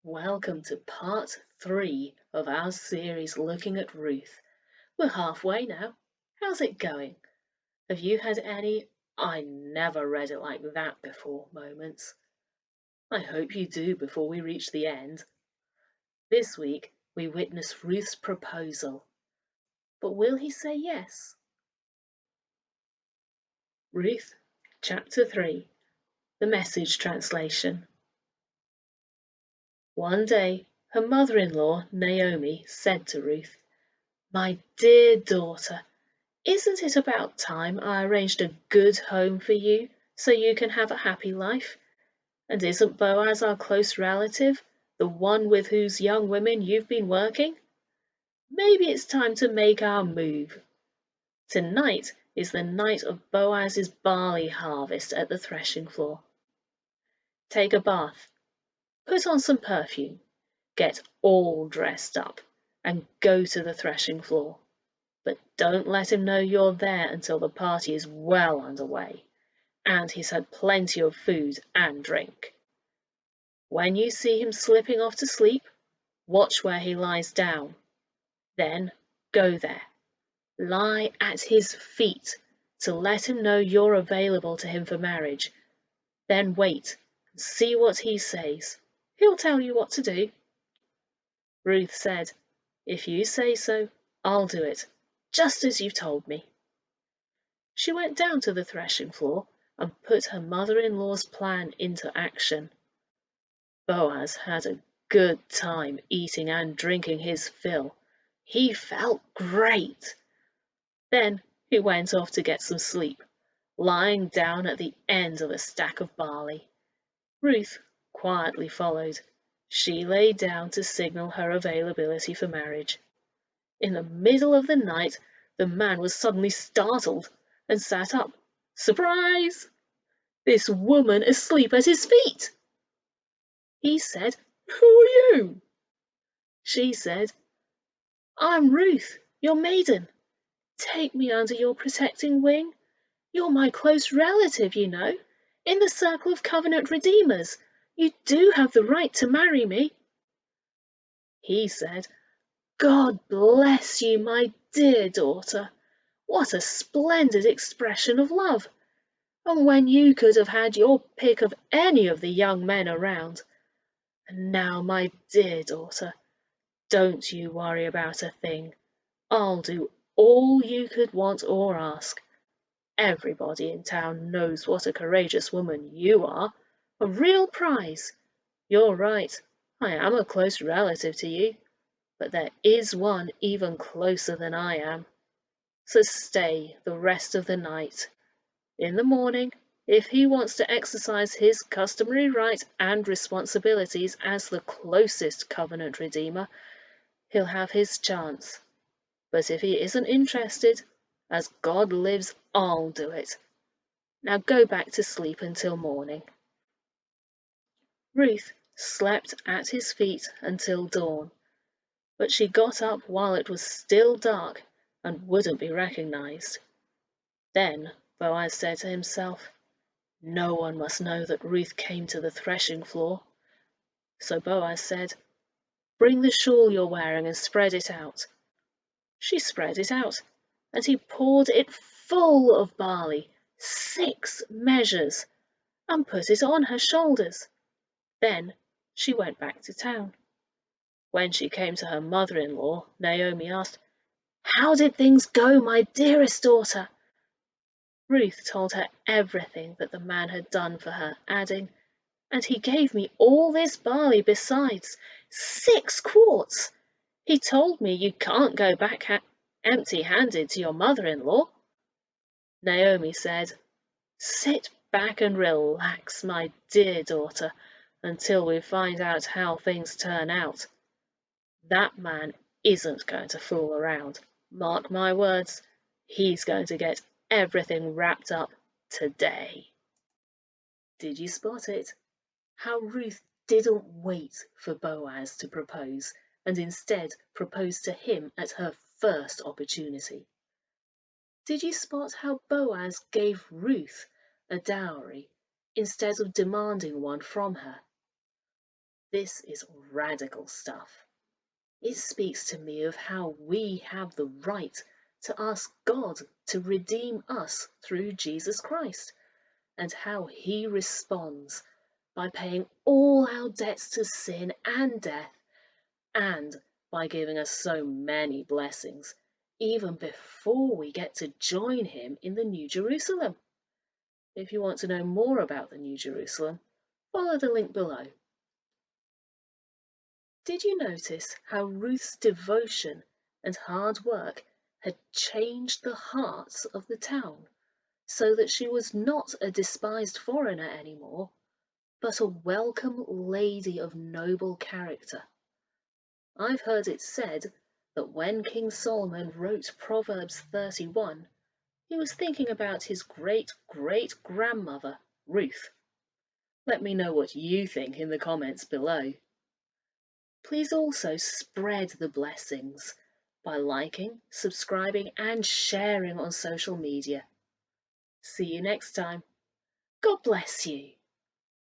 Welcome to part 3 of our series looking at Ruth. We're halfway now. How's it going? Have you had any "I never read it like that before" moments? I hope you do before we reach the end. This week we witness Ruth's proposal. But will he say yes? Ruth, chapter 3, the Message translation. One day her mother-in-law, Naomi, said to Ruth, "My dear daughter, isn't it about time I arranged a good home for you so you can have a happy life? And isn't Boaz our close relative, the one with whose young women you've been working? Maybe it's time to make our move. Tonight is the night of Boaz's barley harvest at the threshing floor. Take a bath, put on some perfume, get all dressed up, and go to the threshing floor. But don't let him know you're there until the party is well underway, and he's had plenty of food and drink. When you see him slipping off to sleep, watch where he lies down. Then go there, lie at his feet to let him know you're available to him for marriage. Then wait and see what he says. He'll tell you what to do." Ruth said, "If you say so, I'll do it, just as you've told me." She went down to the threshing floor and put her mother-in-law's plan into action. Boaz had a good time eating and drinking his fill. He felt great. Then he went off to get some sleep, lying down at the end of a stack of barley. Ruth quietly followed. She lay down to signal her availability for marriage. In the middle of the night, the man was suddenly startled and sat up. Surprise! This woman asleep at his feet! He said, "Who are you?" She said, "I'm Ruth, your maiden. Take me under your protecting wing. You're my close relative, you know. In the circle of covenant redeemers, you do have the right to marry me." He said, "God bless you, my dear daughter. What a splendid expression of love! And when you could have had your pick of any of the young men around. And now, my dear daughter, don't you worry about a thing. I'll do all you could want or ask. Everybody in town knows what a courageous woman you are. A real prize. You're right, I am a close relative to you, but there is one even closer than I am. So stay the rest of the night. In the morning, if he wants to exercise his customary right and responsibilities as the closest covenant redeemer, he'll have his chance. But if he isn't interested, as God lives, I'll do it. Now go back to sleep until morning." Ruth slept at his feet until dawn, but she got up while it was still dark and wouldn't be recognized. Then Boaz said to himself, "No one must know that Ruth came to the threshing floor." So Boaz said, "Bring the shawl you're wearing and spread it out." She spread it out, and he poured it full of barley, 6 measures, and put it on her shoulders. Then she went back to town. When she came to her mother-in-law, Naomi asked, "How did things go, my dearest daughter?" Ruth told her everything that the man had done for her, adding, "And he gave me all this barley besides, 6 quarts. He told me you can't go back empty-handed to your mother-in-law." Naomi said, "Sit back and relax, my dear daughter, until we find out how things turn out. That man isn't going to fool around. Mark my words, he's going to get everything wrapped up today." Did you spot it? How Ruth didn't wait for Boaz to propose, and instead proposed to him at her first opportunity. Did you spot how Boaz gave Ruth a dowry instead of demanding one from her? This is radical stuff. It speaks to me of how we have the right to ask God to redeem us through Jesus Christ, and how he responds by paying all our debts to sin and death, and by giving us so many blessings, even before we get to join him in the New Jerusalem. If you want to know more about the New Jerusalem, follow the link below. Did you notice how Ruth's devotion and hard work had changed the hearts of the town, so that she was not a despised foreigner anymore, but a welcome lady of noble character? I've heard it said that when King Solomon wrote Proverbs 31, he was thinking about his great-great-grandmother, Ruth. Let me know what you think in the comments below. Please also spread the blessings by liking, subscribing, and sharing on social media. See you next time. God bless you.